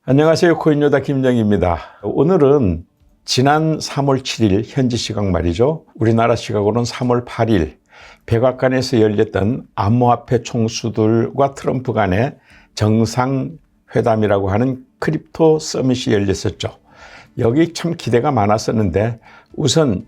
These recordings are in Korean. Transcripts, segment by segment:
안녕하세요. 코인요다 김정희입니다. 오늘은 지난 3월 7일 현지 시각 말이죠. 우리나라 시각으로는 3월 8일 백악관에서 열렸던 암호화폐 총수들과 트럼프 간의 정상회담이라고 하는 크립토 서밋이 열렸었죠. 여기 참 기대가 많았었는데 우선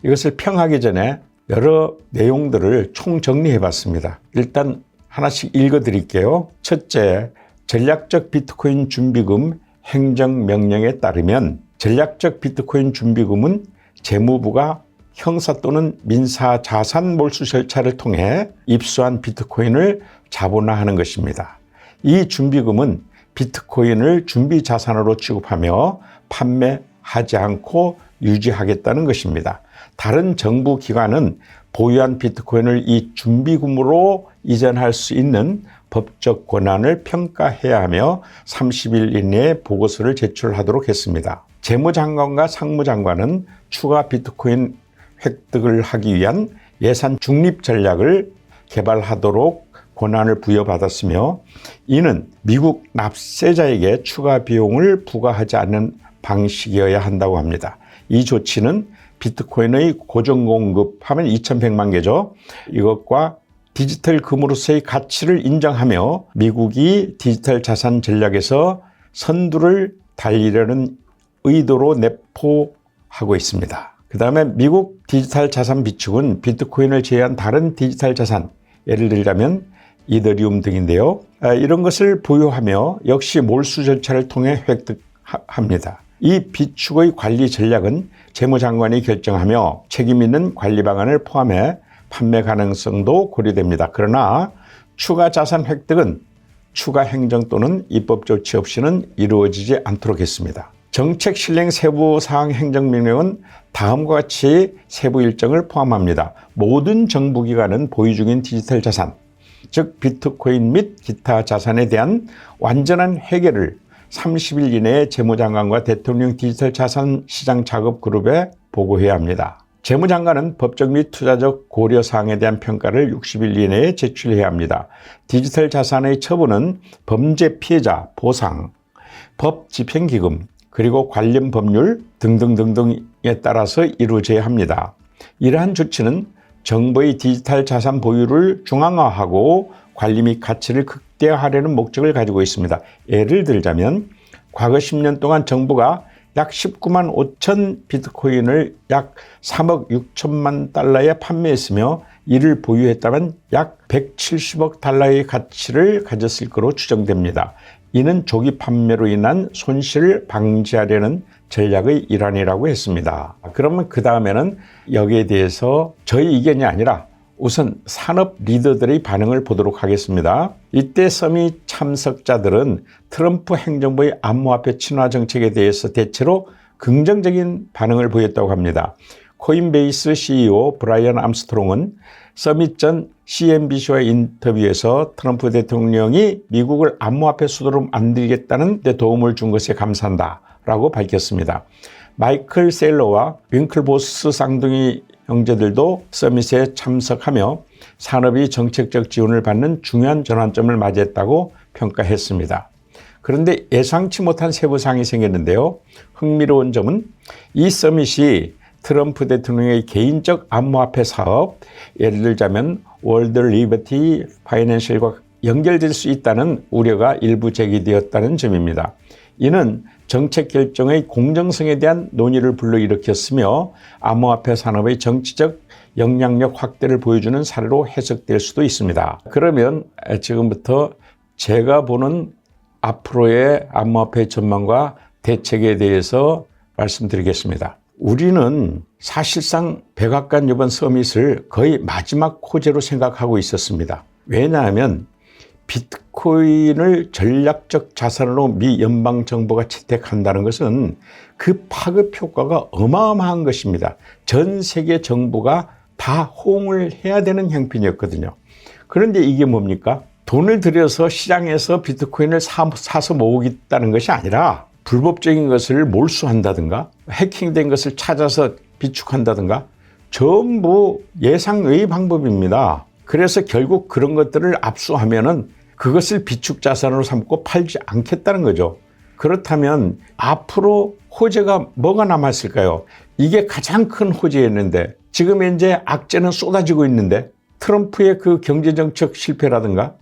이것을 평하기 전에 여러 내용들을 총정리해 봤습니다. 일단 하나씩 읽어 드릴게요. 첫째, 전략적 비트코인 준비금 행정명령에 따르면 전략적 비트코인 준비금은 재무부가 형사 또는 민사 자산 몰수 절차를 통해 입수한 비트코인을 자본화하는 것입니다. 이 준비금은 비트코인을 준비 자산으로 취급하며 판매하지 않고 유지하겠다는 것입니다. 다른 정부 기관은 보유한 비트코인을 이 준비금으로 이전할 수 있는 법적 권한을 평가해야 하며 30일 이내에 보고서를 제출하도록 했습니다. 재무장관과 상무장관은 추가 비트코인 획득을 하기 위한 예산 중립 전략을 개발하도록 권한을 부여받았으며 이는 미국 납세자에게 추가 비용을 부과하지 않는 방식이어야 한다고 합니다. 이 조치는 비트코인의 고정 공급하면 2,100만 개죠. 이것과 디지털 금으로서의 가치를 인정하며 미국이 디지털 자산 전략에서 선두를 달리려는 의도로 내포하고 있습니다. 그 다음에 미국 디지털 자산 비축은 비트코인을 제외한 다른 디지털 자산, 예를 들자면 이더리움 등인데요. 이런 것을 보유하며 역시 몰수 절차를 통해 획득합니다. 이 비축의 관리 전략은 재무장관이 결정하며 책임 있는 관리 방안을 포함해 판매 가능성도 고려됩니다. 그러나 추가 자산 획득은 추가 행정 또는 입법 조치 없이는 이루어지지 않도록 했습니다. 정책 실행 세부 사항 행정명령은 다음과 같이 세부 일정을 포함합니다. 모든 정부기관은 보유 중인 디지털 자산, 즉 비트코인 및 기타 자산에 대한 완전한 회계를 30일 이내에 재무장관과 대통령 디지털 자산 시장 작업 그룹에 보고해야 합니다. 재무장관은 법적 및 투자적 고려사항에 대한 평가를 60일 이내에 제출해야 합니다. 디지털 자산의 처분은 범죄 피해자 보상, 법 집행기금, 그리고 관련 법률 등등등등에 따라서 이루어져야 합니다. 이러한 조치는 정부의 디지털 자산 보유를 중앙화하고 관리 및 가치를 극대화하려는 목적을 가지고 있습니다. 예를 들자면 과거 10년 동안 정부가 약 19만 5천 비트코인을 약 3억 6천만 달러에 판매했으며 이를 보유했다면 약 170억 달러의 가치를 가졌을 것으로 추정됩니다. 이는 조기 판매로 인한 손실을 방지하려는 전략의 일환이라고 했습니다. 그러면 그 다음에는 여기에 대해서 저희 의견이 아니라 우선 산업 리더들의 반응을 보도록 하겠습니다. 이때 서밋 참석자들은 트럼프 행정부의 암호화폐 친화 정책에 대해서 대체로 긍정적인 반응을 보였다고 합니다. 코인베이스 CEO 브라이언 암스트롱은 서밋 전 CNBC와의 인터뷰에서 트럼프 대통령이 미국을 암호화폐 수도로 만들겠다는 데 도움을 준 것에 감사한다 라고 밝혔습니다. 마이클 셀러와 윙클보스 쌍둥이 형제들도 서밋에 참석하며 산업이 정책적 지원을 받는 중요한 전환점을 맞이했다고 평가했습니다. 그런데 예상치 못한 세부사항이 생겼는데요. 흥미로운 점은 이 서밋이 트럼프 대통령의 개인적 암호화폐 사업, 예를 들자면 월드 리버티 파이낸셜과 연결될 수 있다는 우려가 일부 제기되었다는 점입니다. 이는 정책 결정의 공정성에 대한 논의를 불러일으켰으며 암호화폐 산업의 정치적 영향력 확대를 보여주는 사례로 해석될 수도 있습니다. 그러면 지금부터 제가 보는 앞으로의 암호화폐 전망과 대책에 대해서 말씀드리겠습니다. 우리는 사실상 백악관 이번 서밋을 거의 마지막 호재로 생각하고 있었습니다. 왜냐하면 비트코인을 전략적 자산으로 미 연방정부가 채택한다는 것은 그 파급 효과가 어마어마한 것입니다. 전 세계 정부가 다 호응을 해야 되는 형편이었거든요. 그런데 이게 뭡니까? 돈을 들여서 시장에서 비트코인을 사서 모으겠다는 것이 아니라 불법적인 것을 몰수한다든가 해킹된 것을 찾아서 비축한다든가 전부 예상외의 방법입니다. 그래서 결국 그런 것들을 압수하면은 그것을 비축 자산으로 삼고 팔지 않겠다는 거죠. 그렇다면 앞으로 호재가 뭐가 남았을까요? 이게 가장 큰 호재였는데 지금 현재 악재는 쏟아지고 있는데 트럼프의 그 경제정책 실패라든가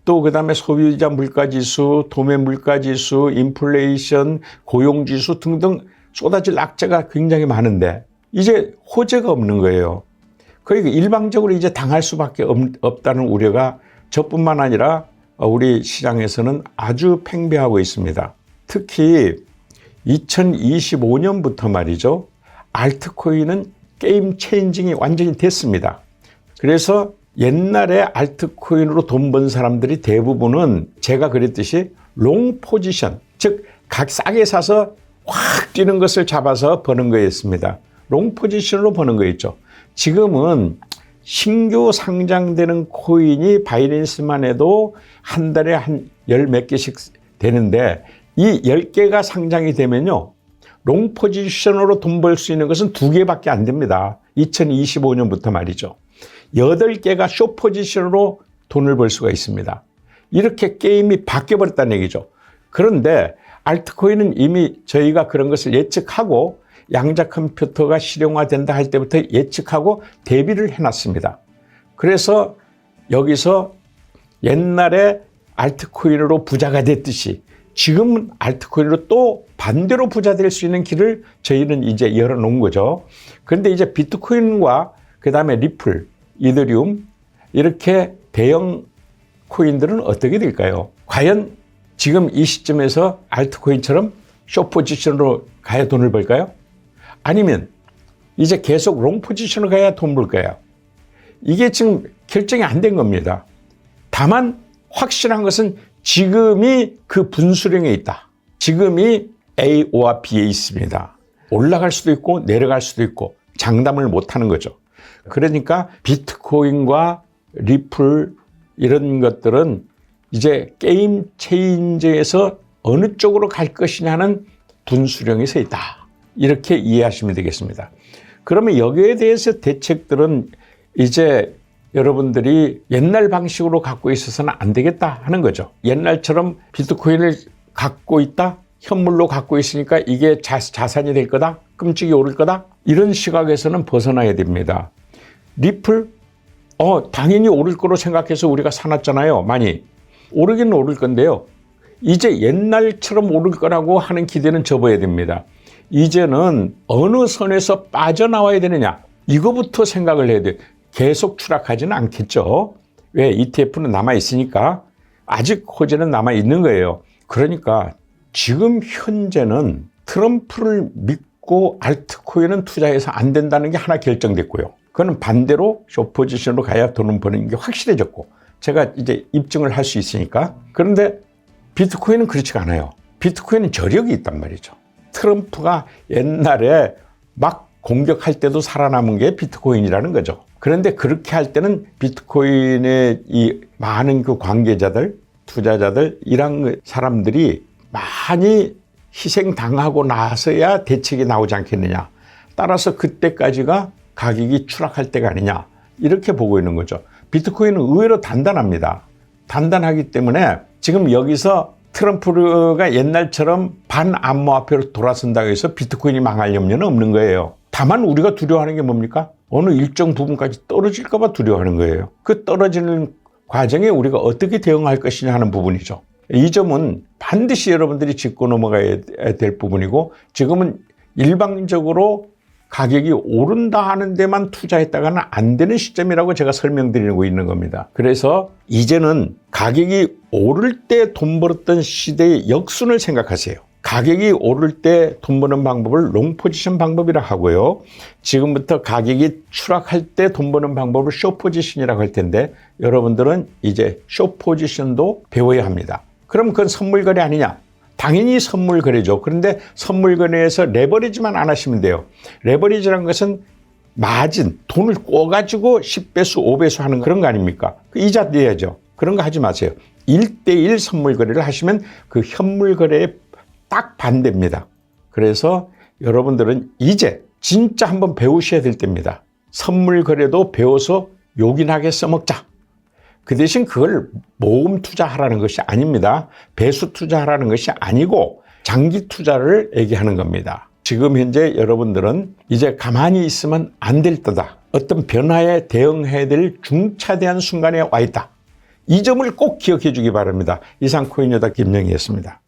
또 그다음에 소비자 물가지수, 도매 물가지수, 인플레이션, 고용지수 등등 쏟아질 악재가 굉장히 많은데 이제 호재가 없는 거예요. 그러니까 일방적으로 이제 당할 수밖에 없다는 우려가 저뿐만 아니라 우리 시장에서는 아주 팽배하고 있습니다. 특히 2025년부터 말이죠. 알트코인은 게임 체인징이 완전히 됐습니다. 그래서 옛날에 알트코인으로 돈 번 사람들이 대부분은 제가 그랬듯이 롱 포지션, 즉 싸게 사서 확 뛰는 것을 잡아서 버는 거였습니다. 롱 포지션으로 버는 거였죠. 지금은 신규 상장되는 코인이 바이낸스만 해도 한 달에 한 열 몇 개씩 되는데 이 10개가 상장이 되면요. 롱 포지션으로 돈 벌 수 있는 것은 2개밖에 안 됩니다. 2025년부터 말이죠. 8개가 숏 포지션으로 돈을 벌 수가 있습니다. 이렇게 게임이 바뀌어버렸다는 얘기죠. 그런데 알트코인은 이미 저희가 그런 것을 예측하고 양자 컴퓨터가 실용화된다 할 때부터 예측하고 대비를 해놨습니다. 그래서 여기서 옛날에 알트코인으로 부자가 됐듯이 지금은 알트코인으로 또 반대로 부자 될 수 있는 길을 저희는 이제 열어놓은 거죠. 그런데 이제 비트코인과 그 다음에 리플, 이더리움 이렇게 대형 코인들은 어떻게 될까요? 과연 지금 이 시점에서 알트코인처럼 숏 포지션으로 가야 돈을 벌까요? 아니면 이제 계속 롱 포지션으로 가야 돈 벌까요? 이게 지금 결정이 안 된 겁니다. 다만 확실한 것은 지금이 그 분수령에 있다. 지금이 A와 B에 있습니다. 올라갈 수도 있고 내려갈 수도 있고 장담을 못하는 거죠. 그러니까 비트코인과 리플 이런 것들은 이제 게임 체인저에서 어느 쪽으로 갈 것이냐는 분수령에 서 있다. 이렇게 이해하시면 되겠습니다. 그러면 여기에 대해서 대책들은 이제 여러분들이 옛날 방식으로 갖고 있어서는 안 되겠다 하는 거죠. 옛날처럼 비트코인을 갖고 있다? 현물로 갖고 있으니까 이게 자산이 될 거다? 끔찍이 오를 거다? 이런 시각에서는 벗어나야 됩니다. 리플? 당연히 오를 거로 생각해서 우리가 사놨잖아요. 많이. 오르긴 오를 건데요. 이제 옛날처럼 오를 거라고 하는 기대는 접어야 됩니다. 이제는 어느 선에서 빠져나와야 되느냐? 이거부터 생각을 해야 돼요. 계속 추락하지는 않겠죠. 왜? ETF는 남아있으니까 아직 호재는 남아있는 거예요. 그러니까 지금 현재는 트럼프를 믿고 알트코인은 투자해서 안 된다는 게 하나 결정됐고요. 그거는 반대로 숏 포지션으로 가야 돈을 버는 게 확실해졌고 제가 이제 입증을 할 수 있으니까. 그런데 비트코인은 그렇지가 않아요. 비트코인은 저력이 있단 말이죠. 트럼프가 옛날에 막 공격할 때도 살아남은 게 비트코인이라는 거죠. 그런데 그렇게 할 때는 비트코인의 이 많은 그 관계자들, 투자자들, 이런 사람들이 많이 희생당하고 나서야 대책이 나오지 않겠느냐. 따라서 그때까지가 가격이 추락할 때가 아니냐. 이렇게 보고 있는 거죠. 비트코인은 의외로 단단합니다. 단단하기 때문에 지금 여기서 트럼프가 옛날처럼 반암호화폐로 돌아선다고 해서 비트코인이 망할 염려는 없는 거예요. 다만 우리가 두려워하는 게 뭡니까? 어느 일정 부분까지 떨어질까 봐 두려워하는 거예요. 그 떨어지는 과정에 우리가 어떻게 대응할 것이냐 하는 부분이죠. 이 점은 반드시 여러분들이 짚고 넘어가야 될 부분이고 지금은 일방적으로 가격이 오른다 하는 데만 투자했다가는 안 되는 시점이라고 제가 설명드리고 있는 겁니다. 그래서 이제는 가격이 오를 때 돈 벌었던 시대의 역순을 생각하세요. 가격이 오를 때 돈 버는 방법을 롱 포지션 방법이라 하고요. 지금부터 가격이 추락할 때 돈 버는 방법을 숏 포지션이라고 할 텐데 여러분들은 이제 숏 포지션도 배워야 합니다. 그럼 그건 선물 거래 아니냐? 당연히 선물 거래죠. 그런데 선물 거래에서 레버리지만 안 하시면 돼요. 레버리지라는 것은 마진, 돈을 꿔가지고 10배수, 5배수 하는 그런 거 아닙니까? 그 이자 내야죠. 그런 거 하지 마세요. 1대1 선물 거래를 하시면 그 현물 거래에 딱 반대입니다. 그래서 여러분들은 이제 진짜 한번 배우셔야 될 때입니다. 선물 거래도 배워서 요긴하게 써먹자. 그 대신 그걸 모금 투자하라는 것이 아닙니다. 배수 투자하라는 것이 아니고 장기 투자를 얘기하는 겁니다. 지금 현재 여러분들은 이제 가만히 있으면 안 될 때다. 어떤 변화에 대응해야 될 중차대한 순간에 와 있다. 이 점을 꼭 기억해 주기 바랍니다. 이상 코인여다 김영희였습니다.